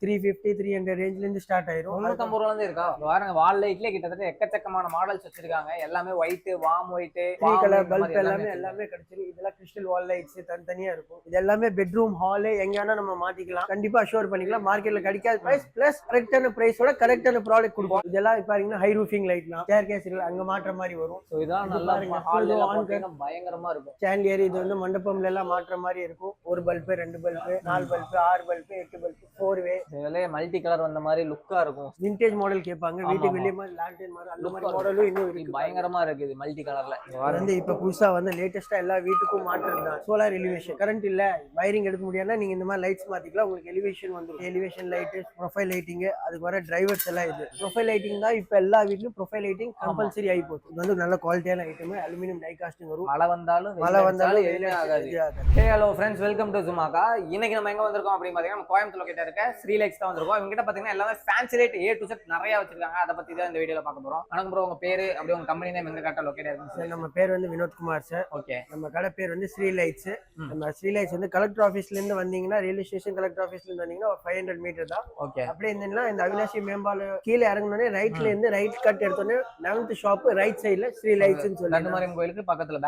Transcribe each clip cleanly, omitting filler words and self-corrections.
350 300 ரேஞ்ச்ல இருந்து ஸ்டார்ட் ஆயிரும். 350 ரூபால இருந்து இருக்கா? பாருங்க வால் லைட்லயே கிட்டத்தட்ட எக்கச்சக்கமான மாடல்ஸ் வச்சிருக்காங்க. எல்லாமே white, warm white, three colour bulb எல்லாமே கிடைச்சிருக்கு. இதெல்லாம் கிறிஸ்டல் வால் லைட்ஸ் தனித்தனியா இருக்கும். இது எல்லாமே பெட்ரூம், ஹால் எங்கேனா நம்ம மாத்திக்கலாம். கண்டிப்பா அஷ்யூர் பண்ணிக்கலாம். மார்க்கெட்ல கிடைக்காத பிரைஸ் பிளஸ் கரெக்டான பிரைஸோட கரெக்டான ப்ராடக்ட் கொடுப்போம். இதெல்லாம் பாத்தீங்கன்னா ஹை ரூஃபிங் லைட்லாம் ஸ்டேர் கேஸ் அங்க மாற்ற மாதிரி வரும். சோ இதெல்லாம் நல்லா ஹால்ல போட்டீங்கன்னா பயங்கரமா இருக்கும். சாண்டியர் இது வந்து மண்டபம்ல எல்லாம் மாற்ற மாதிரி இருக்கும். ஒரு bulb, 2 bulb, 4 bulb, 6 bulb, 8 bulb, 4 வே. இதுலயே மல்டி கலர் வந்த மாதிரி லுக்கா இருக்கும். விண்டேஜ் மாடல் கேட்பாங்க. வீட்டுக்கு வெளிய மாதிரி லாண்டர்ன் மாதிரி அந்த மாதிரி மாடலும் இன்னும் இருக்கு. பயங்கரமா இருக்கு இது மல்டி கலர்ல. வந்து இப்ப புதுசா வந்து லேட்டஸ்டா எல்லா வீட்டுக்கும் மாற்றுறது தான் சோலார் எலிவேஷன். கரண்ட் இல்ல, வயரிங் எடுக்க முடியாதுன்னா நீங்க இந்த மாதிரி லைட்ஸ் மாத்திக்கலாம். உங்களுக்கு எலிவேஷன் வந்துடும். எலிவேஷன் லைட், ப்ரொஃபைல் லைட்டிங், அதுக்கு வர டிரைவர்ஸ் எல்லாம் இது ப்ரொஃபைல் லைட்டிங் தான். இப்ப எல்லா வீட்லயும் ப்ரொஃபைல் லைட்டிங் கம்பல்சரி ஆகி போகுது. இது வந்து நல்ல குவாலிட்டியான ஐட்டம். அலுமினியம் டை காஸ்டிங் வரும். மழை வந்தாலும் எதுவுமே ஆகாது. Hey hello friends, welcome to Sumakka. இன்னைக்கு நம்ம எங்க வந்திருக்கோம் அப்படின்னு பாத்தீங்கன்னா நம்ம கோயம்புத்தூர்ல கிட்ட இருக்க ஸ்ரீலைட்ஸ் தான் வந்திருக்கோம். இவங்க கிட்ட பாத்தீங்கன்னா எல்லாமே fancy light A to Z நிறைய வச்சிருக்காங்க. அதை பத்தி தான் இந்த வீடியோல பார்க்க போறோம். வணக்கம் ப்ரோ, உங்க பேரு அப்படியே உங்க கம்பெனி நேம் எங்க கரெக்டா லொகேட் இருக்கு சார்? நம்ம பேர் வந்து வினோத்குமார் சார். ஓகே. நம்ம கடை பேர் வந்து ஸ்ரீலைட்ஸ். நம்ம ஸ்ரீலைட்ஸ் வந்து கலெக்டர் ஆபீஸ்ல இருந்து வந்தீங்கன்னா, ரயில்வே ஸ்டேஷன் கலெக்டர் ஆபீஸ்ல இருந்து வந்தீங்கன்னா 500 மீட்டர் தான். ஓகே. அப்படியே இருந்தீங்கன்னா இந்த அவினாசி மேம்பால கீழே இறங்கினோடனே ரைட்ல இருந்து ரைட் கட் எடுத்தோடனே 11th ஷாப் ரைட் சைடுல ஸ்ரீலைட்ஸ் சொல்லி கண்ணமாரியம் கோயிலுக்கு பக்கத்துல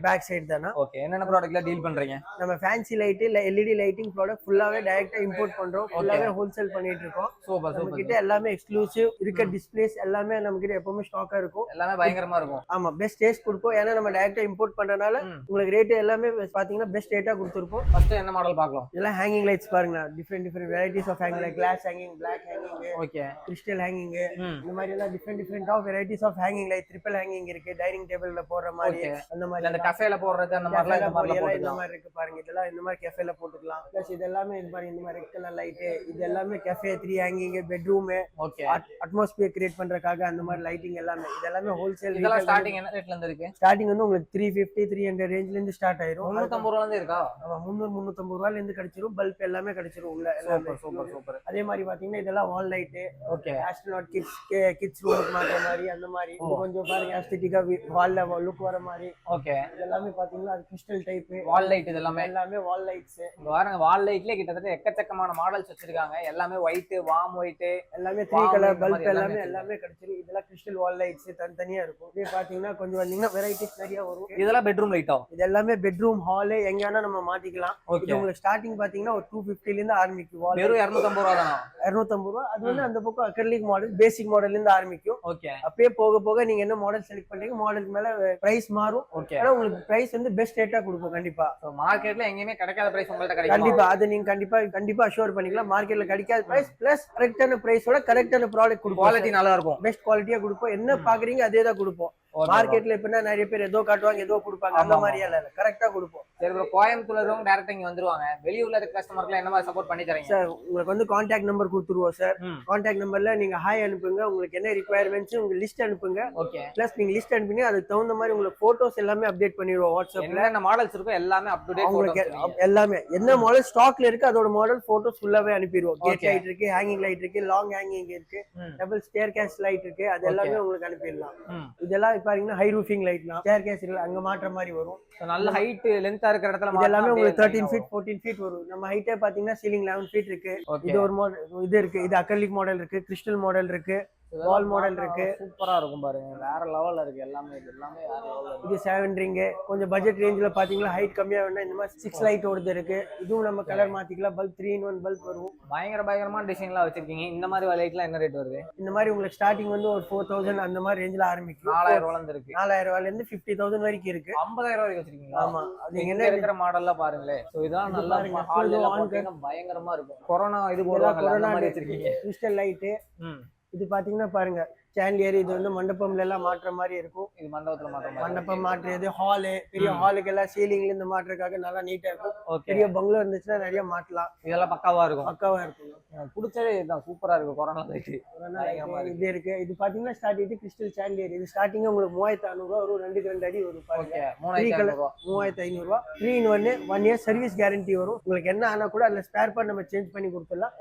பேக் சைடு தானா. ஓகே. என்னென்ன ப்ராடக்ட்ல டீல் பண்றீங்க? நம்ம ஃபேன்சி லைட் இல்ல LED லைட்டிங் ப்ராடக்ட் ஃபுல்லாவே டைரக்டா இம்போர்ட் பண்றோம். ஃபுல்லாவே ஹோல்சேல் பண்ணிட்டு இருக்கோம். சூப்பர் நம்ம கிட்ட எல்லாமே எக்ஸ்க்ளூசிவ் இருக்க டிஸ்ப்ளேஸ் எல்லாமே நம்ம கிட்ட எப்பவுமே ஸ்டாக்கா இருக்கும். எல்லாமே பயங்கரமா இருக்கும். ஆமா, பெஸ்ட் டேஸ்ட் கொடுப்போம். ஏன்னா நம்ம டைரக்டா இம்போர்ட் பண்றதுனால உங்களுக்கு ரேட் எல்லாமே பாத்தீங்கன்னா பெஸ்ட் ரேட்டா கொடுத்துருப்போம். ஃபர்ஸ்ட் என்ன மாடல் பார்க்கலாம்? இதெல்லாம் ஹேங்கிங் லைட்ஸ் பாருங்க. Different varieties of hanging light, glass hanging, black hanging, okay, crystal hanging, இந்த மாதிரி எல்லாம் different of varieties of hanging light. Triple hanging இருக்கு, டைனிங் டேபிள்ல போடுற மாதிரி, அந்த மாதிரி அந்த கஃபேல போடுறது அந்த மாதிரிலாம் இந்த மாதிரி இருக்கு பாருங்க. இதெல்லாம் இந்த மாதிரி கஃபேல போட்டுக்கலாம். பிளஸ் இது எல்லாமே இது மாதிரி இந்த மாதிரி ரெட் கலர் லைட், இது எல்லாமே cafe 3 hanging, bedroom, okay, atmosphere create பண்றதுக்காக அந்த மாதிரி லைட்டிங் எல்லாமே. இது எல்லாமே ஹோல்சேல். இதெல்லாம் ஸ்டார்டிங் என்ன ரேட்ல இருந்து இருக்கு? ஸ்டார்டிங் வந்து உங்களுக்கு 350 300 ரேஞ்ச்ல இருந்து ஸ்டார்ட் ஆயிரும். 350 ரூபால இருந்து இருக்கா? ஆமா, 300 350 ரூபாயில இருந்து கிடைச்சிரும். பல்ப் எல்லாமே கிடைச்சிரும் உள்ள. சூப்பர். அதே மாதிரி பாத்தீங்கன்னா இதெல்லாம் வால் லைட். ஓகே. ஆஸ்ட்ரோநாட் கிட்ஸ் ரூமுக்கு மாற்ற மாதிரி அந்த மாதிரி கொஞ்சம் பாருங்க ஆஸ்தெட்டிக்கா வால்ல லுக் வர மாதிரி. ஓகே. இதெல்லாமே பாத்தீங்கன்னா அது கிறிஸ்டல் டைப் வால் லைட். இதெல்லாமே வால் லைட்ஸ். பாருங்க வால் லைட்லயே கிட்டத்தட்ட எக்கச்சக்கமான மாடல்ஸ் வச்சிருக்காங்க. எல்லாமே ஒயிட், வார்ம் ஒயிட், எல்லாமே 3 கலர் பல்ப் எல்லாமே கிடைச்சிருக்கு. இதெல்லாம் கிறிஸ்டல் வால் லைட்ஸ் தனித்தனியா இருக்கும். இதே பாத்தீங்கன்னா கொஞ்சம் வந்தீங்கன்னா வெரைட்டிஸ் நிறைய வரும். இதெல்லாம் பெட்ரூம் லைட்டா? இது எல்லாமே பெட்ரூம், ஹால் எங்கேனா நம்ம மாத்திக்கலாம். இது உங்களுக்கு ஸ்டார்டிங் பாத்தீங்கன்னா ஒரு 250 ல இருந்து ஆரம்பிக்கும். வால் வெறும் 250 ரூபா தானா? 250 ரூபா. அது வந்து அந்த பக்கம் அக்ரிலிக் மாடல், பேசிக் மாடல்ல இருந்து ஆரம்பிக்கும். ஓகே. அப்படியே போக போக நீங்க என்ன மாடல் செலக்ட் பண்றீங்க, மாடலுக்கு மேல பிரைஸ் மாறும். ஓகே. ஆனா உங்களுக்கு பிரைஸ் வந்து பெஸ்ட் ரேட்டா கொடுப்போம் கண்டிப்பா. மார்க்கெட்ல எங்கேயுமே கிடைக்காத பிரைஸ் உங்கள்ட்ட கிடைக்கும். கண்டிப்பா அது நீங்க கண்டிப்பா அஷ்யூர் பண்ணிக்கலாம். மார்க்கெட்ல கிடைக்காத பிரைஸ் பிளஸ் கரெக்டான பிரைஸோட கரெக்டான ப்ராடக்ட் கொடுப்போம். குவாலிட்டி நல்லா இருக்கும். பெஸ்ட் குவாலிட்டியா கொடுப்போம். என்ன பாக்குறீங்க அதே தான் கொடுப்போம். மார்க்கெட்ல இப்ப நிறைய பேர் ஏதோ காட்டுவாங்க, ஏதோ கொடுப்பாங்க. அந்த மாதிரி இல்ல, கரெக்டா கொடுப்போம். சரி ப்ரோ, கோயம்புத்தூர்ல இருக்கவங்க டைரக்டா இங்க வந்துருவாங்க. வெளியூர்ல இருக்க கஸ்டமர்க்கு என்ன மாதிரி சப்போர்ட் பண்ணி தரீங்க சார்? உங்களுக்கு வந்து கான்டாக்ட் நம்பர் கொடுத்துருவோம் சார். கான்டாக்ட் நம்பர்ல நீங்க ஹாய் அனுப்புங்க, உங்களுக்கு என்ன ரிக்வயர்மெண்ட்ஸ் உங்க லிஸ்ட் அனுப்புங்க. ஓகே. பிளஸ் நீங்க லிஸ்ட் அனுப்பிங்க, அதுக்கு தகுந்த மாதிரி உங்களுக்கு போட்டோஸ் எல்லாமே அப்டேட் பண்ணிடுவோம் வாட்ஸ்அப்ல. என்ன மாடல்ஸ் இருக்கோ எல்லாமே அப் டு டேட் உங்களுக்கு எல்லாமே என்ன மாடல் ஸ்டாக்ல இருக்கு அதோட மாடல் போட்டோஸ் ஃபுல்லாவே அனுப்பிடுவோம். கேட் லைட் இருக்கு, ஹேங்கிங் லைட் இருக்கு, லாங் ஹேங்கிங் இருக்கு, டபுள் ஸ்டேர் கேஸ் லைட் இருக்கு. அது எல்லாமே உங்களுக்கு அனுப்பிடலாம். இதெல்லாம் பாத்தீங்கன்னா ஹை ரூஃபிங் லைட்லாம் ஸ்டேர் கேஸ் அங்க மாற்ற மாதிரி வரும். நல்ல ஹைட் லென்த்தா இருக்கிற இடத்துல இதெல்லாமே உங்களுக்கு 13 ஃபீட் 14 ஃபீட் வரும். நம்ம ஹைட்டே பாத்தீங்கன்னா சீலிங் 11 ஃபீட் இருக்கு. இது ஒரு மாடல் இது இருக்கு. இது அக்ரிலிக் மாடல் இருக்கு, கிறிஸ்டல் மாடல் இருக்கு, வால் மாடல் இருக்கு. சூப்பரா இருக்கும் பாருங்க. வேற லெவல்ல இருக்கு எல்லாமே. இது எல்லாமே வேற லெவல்ல இருக்கு. இது 7 ரிங். கொஞ்சம் பட்ஜெட் ரேஞ்சில பாத்தீங்கன்னா ஹைட் கம்மியா வேணா இந்த மாதிரி 6 லைட் ஓடுது இருக்கு. இதுவும் நம்ம கலர் மாத்திக்கலாம். பல்ப் 3 in 1 பல்ப் வரும். பயங்கரமான டிசைன்லாம் வச்சிருக்கீங்க. இந்த மாதிரி லைட்லாம் என்ன ரேட் வருது? இந்த மாதிரி உங்களுக்கு ஸ்டார்டிங் வந்து ஒரு 4000 அந்த மாதிரி ரேஞ்சில ஆரம்பிக்கும். 4000 ரூபாயில இருந்து இருக்கு. 4000 ரூபாயில இருந்து 50000 வரைக்கும் இருக்கு. 50000 வரைக்கும் வச்சிருக்கீங்க? ஆமா. நீங்க என்ன இருக்கிற மாடல்லாம் பாருங்களே. சோ இதெல்லாம் நல்லா ஹால்ல போட்டீங்கன்னா பயங்கரமா இருக்கும். கொரோனா இது போடுவாங்க அந்த மாதிரி வச்சிருக்கீங்க. Crystal light. இது பாத்தீங்கன்னா பாருங்க சாண்டியர். இது வந்து மண்டபம்ல எல்லாம் மாற்ற மாதிரி இருக்கும். இது மண்டபத்துல மாற்ற மாதிரி. மண்டபம் மாற்றுறது, ஹாலு, பெரிய ஹாலுக்கு எல்லாம் சீலிங்ல இருந்து மாற்றுறதுக்காக நல்லா நீட்டா இருக்கும். பெரிய பங்களோ இருந்துச்சுன்னா நிறைய மாட்டலாம். இதெல்லாம் பக்காவா இருக்கும். எனக்கு பிடிச்சதே இதுதான். சூப்பரா இருக்கு கொரோனா லைட். இது இருக்கு. இது பாத்தீங்கன்னா ஸ்டார்ட் இது கிறிஸ்டல் சாண்டியர். இது ஸ்டார்டிங் உங்களுக்கு 3500 ரூபா வரும். 2 அடி வரும். 3500 ரூபா. 3 in 1 இயர் சர்வீஸ் கேரண்டி வரும். உங்களுக்கு என்ன ஆனா கூட அதுல ஸ்பேர் பார்ட் நம்ம சேஞ்ச் பண்ணி கொடுத்துடலாம்.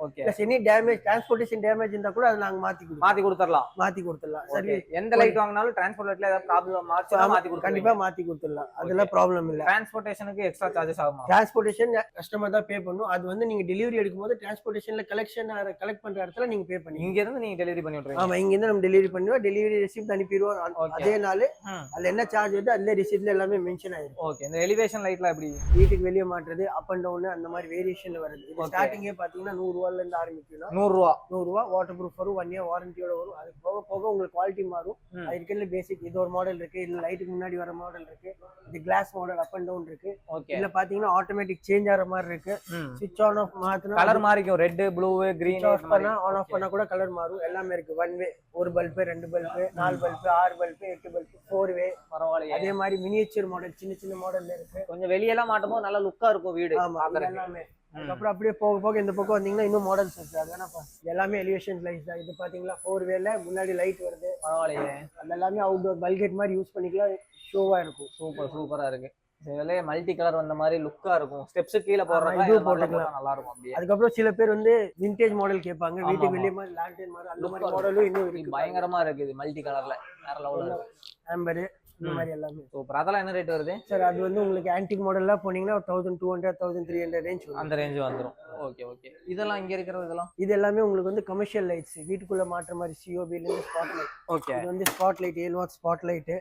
எனி டேமேஜ், டிரான்ஸ்போர்டேஷன் டேமேஜ் இருந்தா கூட அதை நாங்க மாத்தி கொடுத்துடலாம். கொடுத்துடலாம். சரி, சரி, எந்த லைட் வாங்கினாலும் டிரான்ஸ்போர்ட் லைட்ல ஏதாவது ப்ராப்ளம் மாத்தினா மாத்தி கொடுத்துருவீங்க. கண்டிப்பா மாத்தி கொடுத்துடலாம். அதெல்லாம் ப்ராப்ளம் இல்ல. டிரான்ஸ்போர்ட்டேஷனுக்கு எக்ஸ்ட்ரா சார்ஜஸ் ஆகுமா? டிரான்ஸ்போர்ட்டேஷன் கஸ்டமர் தான் பே பண்ணும். அது வந்து நீங்க டெலிவரி எடுக்கும்போது டிரான்ஸ்போர்ட்டேஷன்ல கலெக்ட் பண்ற இடத்துல நீங்க பே பண்ணி. இங்க இருந்து நீங்க டெலிவரி பண்ணி விட்டுருவீங்க. ஆமா, இங்க இருந்து நம்ம டெலிவரி பண்ணுவோம். டெலிவரி ரிசிப்ட் அனுப்பிடுவோம். அதே நாள் அதுல என்ன சார்ஜ் வருது அதுல ரிசிப்ட்ல எல்லாமே மென்ஷன் ஆயிடும். ஓகே. இந்த எலிவேஷன் லைட்லாம் எப்படி? வீட்டுக்கு வெளியே மாட்டுறது, அப் அண்ட் டவுன் அந்த மாதிரி வேரியேஷன்ல வருது. இது ஸ்டார்டிங்கே பாத்தீங்கன்னா 100 ரூபாயில இருந்து ஆரம்பிக்கும். 100 ரூபா. 100 ரூபா வாட்டர் ப்ரூஃப் வரும், 1 இயர் வாரண்டியோட வரும். அது போக போக உங்களுக்கு குவாலிட்டி மாறும். அது இருக்கிறதுல பேசிக் இது ஒரு மாடல் இருக்கு, இதுல லைட்டுக்கு முன்னாடி வர மாடல் இருக்கு, இது glass model up and down இருக்கு. இதுல பாத்தீங்கன்னா ஆட்டோமேட்டிக் சேஞ்ச் ஆகிற மாதிரி இருக்கு. ஸ்விட்ச் ஆன் ஆஃப் மாத்தினா கலர் மாறிக்கும். ரெட், ப்ளூ, கிரீன் ஆஃப் பண்ணா ஆன் ஆஃப் பண்ணா கூட கலர் மாறும். எல்லாமே இருக்கு. 1 way, 1 bulb, 2 bulb, 4 bulb, 6 bulb, 8 bulb, 4 way. பரவாயில்லையே. அதே மாதிரி மினியேச்சர் மாடல் சின்ன சின்ன மாடல்ல இருக்கு. கொஞ்சம் வெளியெல்லாம் மாட்டும்போது நல்லா லுக்கா இருக்கும் வீடு. ஆமா, எல்லாமே. அதுக்கப்புறம் அப்படியே போக போக இந்த பக்கம் வந்தீங்கன்னா இன்னும் மாடல்ஸ் இருக்கு. அதானப்பா எல்லாமே எலிவேஷன் லைட்ஸ் தான். இது பாத்தீங்களா 4 வேல முன்னாடி லைட் வருது. பரவாயில்லையே. அது எல்லாமே அவுட்டோர் பல்கேட் மாதிரி யூஸ் பண்ணிக்கலாம். ஷோவா இருக்கும். சூப்பரா இருக்கு. இதுல மல்டி கலர் வந்த மாதிரி லுக்கா இருக்கும். ஸ்டெப்ஸ் கீழ போடுறப்ப இது போட்டுக்கலாம், நல்லா இருக்கும் அப்படியே. அதுக்கப்புறம் சில பேர் வந்து விண்டேஜ் மாடல் கேட்பாங்க. வீட்டுக்கு வெளியே மாதிரி லாண்டர்ன் மாதிரி அந்த மாதிரி மாடலும் இன்னும் இருக்கு. பயங்கரமா இருக்கு இது மல்டி கலர்ல. வேற லெவல்ல இருக்கு. ஆம்பர் இந்த மாதிரி எல்லாமே சூப்பர். அதெல்லாம் என்ன ரேட் வருது சார்? அது வந்து உங்களுக்கு ஆன்டிக் மாடல்லாம் போனீங்கன்னா 1200 1300 ரேஞ்ச் வரும். அந்த ரேஞ்ச் வந்துரும். ஓகே. இதெல்லாம் இங்க இருக்கிறது இதெல்லாம் இது எல்லாமே உங்களுக்கு வந்து கமர்ஷியல் லைட்ஸ், வீட்டுக்குள்ள மாற்ற மாதிரி சிஓபி ல இருந்து ஸ்பாட் லைட். ஓகே. இது வந்து spot light 7 what spot light.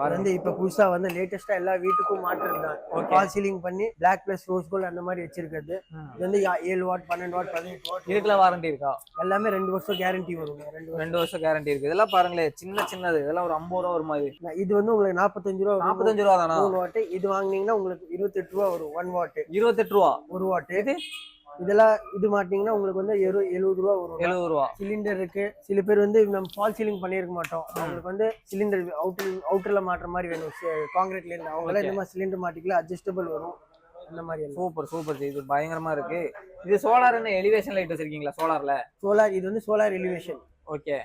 அது வந்து இப்ப புதுசா வந்து லேட்டஸ்டா எல்லா வீட்டுக்கும் மாற்றது தான். ஃபால் சீலிங் பண்ணி பிளாக் பிளஸ் ரோஸ் கோல்ட் அந்த மாதிரி வச்சிருக்கிறது. இது வந்து 7 வாட் 12 வாட் 18 வாட். இதுக்குள்ள வாரண்டி இருக்கா? எல்லாமே 2 வருஷம் கேரண்டி வரும். 2 வருஷம் கேரண்டி இருக்கு. இதெல்லாம் பாருங்களேன், சின்னது. இதெல்லாம் ஒரு 50 ரூபா வருமா? இது வந்து உங்களுக்கு 45 ரூபா. 45 ரூபா தானா? 3 வாட். இது வாங்குனீங்கன்னா உங்களுக்கு 28 ரூபா வரும். 1 வாட் 28 ரூபா. 1 வாட். இதெல்லாம் இது மாட்டீங்கன்னா உங்களுக்கு வந்து 70 ரூபா வரும். 70 ரூபா. சிலிண்டர் இருக்கு. சில பேர் வந்து நம்ம ஃபால் சீலிங் பண்ணிருக்க மாட்டோம். அவங்களுக்கு வந்து சிலிண்டர் அவுட்டர்ல மாட்டுற மாதிரி வேணும் காங்கிரீட்ல இருந்து. அவங்க எல்லாம் இந்த மாதிரி சிலிண்டர் மாட்டிக்கலாம், அட்ஜஸ்டபிள் வரும் அந்த மாதிரி. சூப்பர். இது பயங்கரமா இருக்கு. இது சோலார் என்ன எலிவேஷன் லைட் வச்சிருக்கீங்களா? சோலார் இது வந்து சோலார் எலிவேஷன். ஓகே.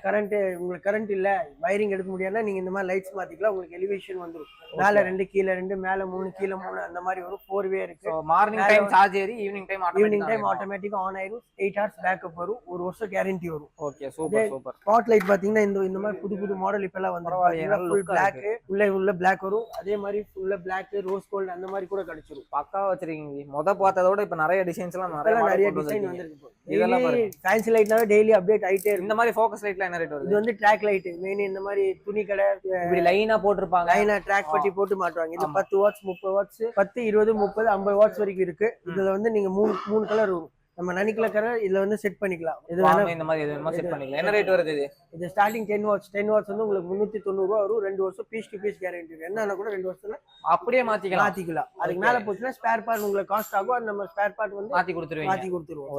உங்களுக்கு கரண்ட் இல்ல, வயரிங் எடுக்க முடியாதுன்னா நீங்க இந்த மாதிரி லைட்ஸ் மாத்திக்கலாம். உங்களுக்கு எலிவேஷன் வந்துரும். மேல 2 கீழ 2 மேல 3 கீழ 3 அந்த மாதிரி வரும். 4 வே இருக்கு. சோ மார்னிங் டைம் சார்ஜ் ஏறி ஈவினிங் டைம் ஆட்டோமேட்டிக்கா ஆன் ஆயிரும். 8 ஹவர்ஸ் பேக்கப் வரும். 1 வருஷம் கேரண்டி வரும். ஓகே. சூப்பர். ஸ்பாட் லைட் பாத்தீங்கன்னா இந்த மாதிரி புது மாடல் இப்ப எல்லாம் வந்துரும். ஃபுல் Black, உள்ள Black வரும். அதே மாதிரி ஃபுல்ல Black, ரோஸ் கோல்ட் அந்த மாதிரி கூட கிடைச்சிரும். பக்காவா வச்சிருக்கீங்க. முத பார்த்ததோட இப்ப நிறைய டிசைன்ஸ் எல்லாம் நிறைய டிசைன் வந்திருக்கு. இதெல்லாம் ஃபேன்சி லைட்னாவே டெய்லி அப்டேட் ஆயிட்டே இருக்கு. இந்த மாதிரி ஃபோக்கஸ் லைட்ல என்ன ரேட் வருது? இது வந்து ட்ராக் லைட். மெயின் இந்த மாதிரி துணி கடை இப்படி லைனா போட்டுருப்பாங்க. லைனா ட்ராக் பட்டி போட்டு மாட்டுவாங்க. இது 10 வாட்ஸ் 30 வாட்ஸ் 10 20 30 50 வாட்ஸ் வரைக்கும் இருக்கு. இதுல வந்து நீங்க மூணு கலர் வரும். நம்ம நினைக்கல கலர் இதுல வந்து செட் பண்ணிக்கலாம். இது வேணா இந்த மாதிரி எதுவும் செட் பண்ணிக்கலாம். என்ன ரேட் வருது இது? இது ஸ்டார்டிங் 10 வாட்ஸ் வந்து உங்களுக்கு 390 ரூபாய் வரும். 2 வருஷம் பீஸ் டு பீஸ் கேரண்டி இருக்கு. என்னன்னா கூட 2 வருஷத்துல அப்படியே மாத்திக்கலாம். அதுக்கு மேல போச்சுன்னா ஸ்பேர் பார்ட் உங்களுக்கு காஸ்ட் ஆகும். அது நம்ம ஸ்பேர் பார்ட் வந்து மாத்தி கொடுத்துருவோம்.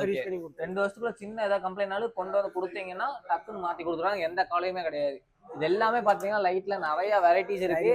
சர்வீஸ் பண்ணி கொடுத்துருவோம். 2 வருஷத்துக்குள்ள சின்ன ஏதாவது கம்ப்ளைண்ட்னாலும் கொண்டு வந்து கொடுத்தீங்கன்னா டக்குன்னு மாத்தி கொடுத்துருவாங்க. எந்த கவலையுமே கிடையாது. இது எல்லாமே பாத்தீங்கன்னா லைட்ல நிறைய வெரைட்டிஸ் இருக்கு.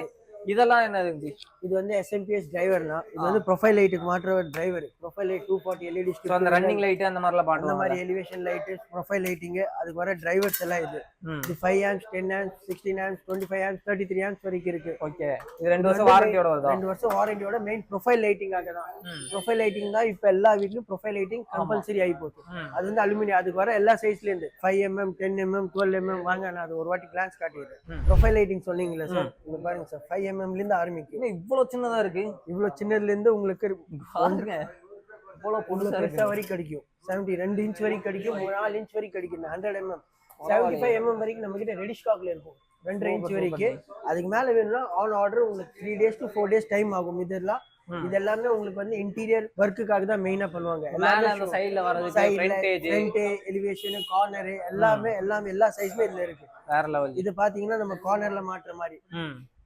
இதெல்லாம் என்னது? இது வந்து SMPS டிரைவர்னா, இது வந்து ப்ரொஃபைல் லைட்டுக்கு மாற்ற driver. Profile light 240 LED stick. அந்த ரன்னிங் லைட் அந்த மாதிரிலாம் பாட்டுவாங்க. அந்த மாதிரி எலிவேஷன் லைட், ப்ரொஃபைல் லைட்டிங், அதுக்கு வர டிரைவர்ஸ் எல்லாம் இது. இது 5 amps 10 amps 16 amps 25 amps 33 amps வரைக்கும் இருக்கு. ஓகே. இது 2 வருஷம் வாரண்டியோட வருதா? 2 வருஷம் வாரண்டியோட. மெயின் ப்ரொஃபைல் லைட்டிங்காக தான். ப்ரொஃபைல் லைட்டிங் தான் இப்ப எல்லா வீட்லயும் ப்ரொஃபைல் லைட்டிங் கம்பல்சரி ஆகி போகுது. அது வந்து அலுமினியம். அதுக்கு வர எல்லா சைஸ்ல இருந்து 5 mm 10 mm 12 mm வாங்க. நான் அது ஒரு வாட்டி கிளான்ஸ் காட்டிடுறேன். ப்ரொஃபைல் லைட்டிங் சொன்னீங்களா சார்? இங்க பாருங்க சார், 5 mm ல இருந்து ஆரம்பிக்கும். இவ்வளவு சின்னதா இருக்கு. இவ்வளவு சின்னதுல இருந்து உங்களுக்கு பாருங்க இவ்வளவு பெருசா வரைக்கும் கிடைக்கும். 72 இன்ச் வரைக்கும் கிடைக்கும். 4 இன்ச் வரைக்கும் கிடைக்கும். 100 mm 75 mm வரைக்கும் நம்ம கிட்ட ரெடி ஸ்டாக்ல இருக்கும். 2.5 இன்ச் வரைக்கும். அதுக்கு மேல வேணும்னா ஆன் ஆர்டர் உங்களுக்கு 3 days to 4 days டைம் ஆகும். இது எல்லாமே உங்களுக்கு வந்து இன்டீரியர் வர்க்குக்காக தான் மெயினா பண்ணுவாங்க. மேல அந்த சைடுல வரது ஃப்ரண்ட் எலிவேஷன் கார்னர் எல்லாமே எல்லா சைஸ்மே இதுல இருக்கு. வேற லெவல். இது பாத்தீங்கன்னா நம்ம கார்னர்ல மாற்ற மாதிரி,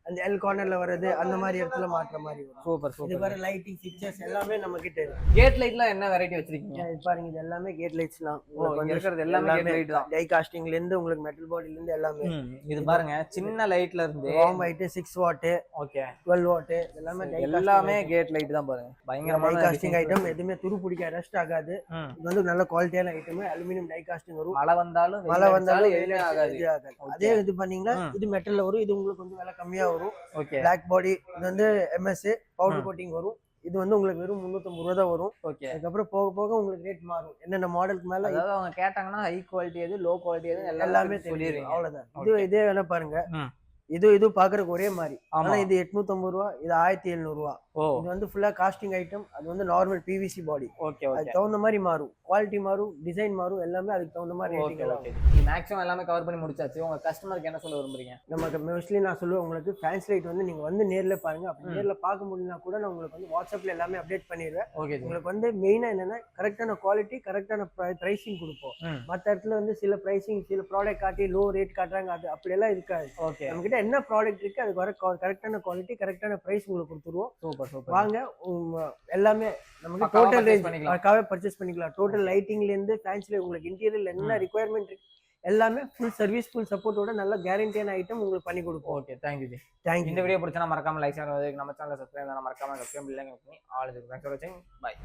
அந்த எல் கார்னர்ல வரது அந்த மாதிரி இடத்துல மாற்ற மாதிரி வரும். சூப்பர். இது வர லைட்டிங் ஃபிக்சர்ஸ் எல்லாமே நம்ம கிட்ட இருக்கு. கேட் லைட்லாம் என்ன வெரைட்டி வச்சிருக்கீங்க? இது பாருங்க, இது எல்லாமே கேட் லைட்ஸ்லாம். இங்க இருக்கிறது எல்லாமே கேட் லைட் தான். டை காஸ்டிங்ல இருந்து உங்களுக்கு மெட்டல் பாடில இருந்து எல்லாமே. இது பாருங்க, சின்ன லைட்ல இருந்து warm light 6 what, okay 12 what எல்லாமே கேட் லைட் தான் பாருங்க. பயங்கரமான டை காஸ்டிங் ஐட்டம். எதுமே துரு பிடிக்க ரெஸ்ட் ஆகாது. இது வந்து நல்ல குவாலிட்டியான ஐட்டம். அலுமினியம் டை காஸ்டிங் வரும். மழை வந்தாலும் எதுமே ஆகாது. அதே இது பண்ணீங்கன்னா இது மெட்டல்ல வரும். இது உங்களுக்கு கொஞ்சம் விலை கம்மியா வரும். ஓகே. Black body. இது வந்து MS பவுடர் கோட்டிங் வரும். இது வந்து உங்களுக்கு வெறும் 350 ரூபா தான் வரும். ஓகே. அதுக்கப்புறம் போக போக உங்களுக்கு ரேட் மாறும். என்னென்ன மாடலுக்கு மேல அதாவது அவங்க கேட்டாங்கன்னா ஹை குவாலிட்டி எது, லோ குவாலிட்டி எது எல்லாமே சொல்லிடுறீங்க. தெரியும். அவ்வளவுதான். இதே வேணா பாருங்க. ம். இது பாக்குறதுக்கு ஒரே மாதிரி. ஆமா. ஆனா இது 850 ரூபா, இது 1700 ரூபா. ஓ. இது வந்து ஃபுல்லா காஸ்டிங் ஐட்டம். அது வந்து normal PVC body. Okay okay. அதுக்கு தகுந்த மாதிரி மாறும். குவாலிட்டி மாறும், டிசைன் மாறும், எல்லாமே அதுக்கு தகுந்த மாதிரி ஓகே ரேட்டிங் ஓகே. மேக்ஸிமம் எல்லாமே கவர் பண்ணி முடிச்சாச்சு. உங்க கஸ்டமருக்கு என்ன சொல்ல விரும்புறீங்க? நமக்கு மோஸ்ட்லி நான் சொல்லுவேன், உங்களுக்கு ஃபேன்சி லைட் வந்து நீங்க வந்து நேர்ல பாருங்க. அப்படி நேர்ல பார்க்க முடியலனா கூட நான் உங்களுக்கு வந்து வாட்ஸ்அப்ல எல்லாமே அப்டேட் பண்ணிடுவேன். ஓகே. உங்களுக்கு வந்து மெயினா என்னன்னா கரெக்டான குவாலிட்டி, கரெக்டான பிரைசிங் கொடுப்போம். மற்ற இடத்துல வந்து சில பிரைசிங், சில ப்ராடக்ட் காட்டி லோ ரேட் காட்டுறாங்க. அது அப்படி எல்லாம் இருக்காது. ஓகே. நம்ம கிட்ட என்ன ப்ராடக்ட் இருக்கு அதுக்கு வர கரெக்டான குவாலிட்டி, கரெக்டான பிரைஸ் உங்களுக்கு கொடுத்துருவோம். Super super. வாங்க. எல்லாமே நமக்கு டோட்டல் ரேஞ்ச் பக்காவே பர்ச்சேஸ் பண்ணிக்கலாம். டோட்டல் லைட்டிங்ல இருந்து ஃபேன்சில உங்களுக்கு இன்டீரியர்ல என்ன ரிக்வயர்மெண்ட் இருக்கு எல்லாமே ஃபுல் சர்வீஸ், ஃபுல் சப்போர்ட்டோட நல்ல கேரண்டியான ஐட்டம் உங்களுக்கு பண்ணி கொடுப்போம். Okay, thank U G. Thank you. இந்த வீடியோ பிடிச்சா மறக்காம லைக் பண்ணுங்க. நம்ம சேனலை சப்ஸ்கிரைப் பண்ணா மறக்காம சப்ஸ்கிரைப் பண்ணி ஆல். தேங்க்ஸ் ஃபார் வாட்சிங். பை.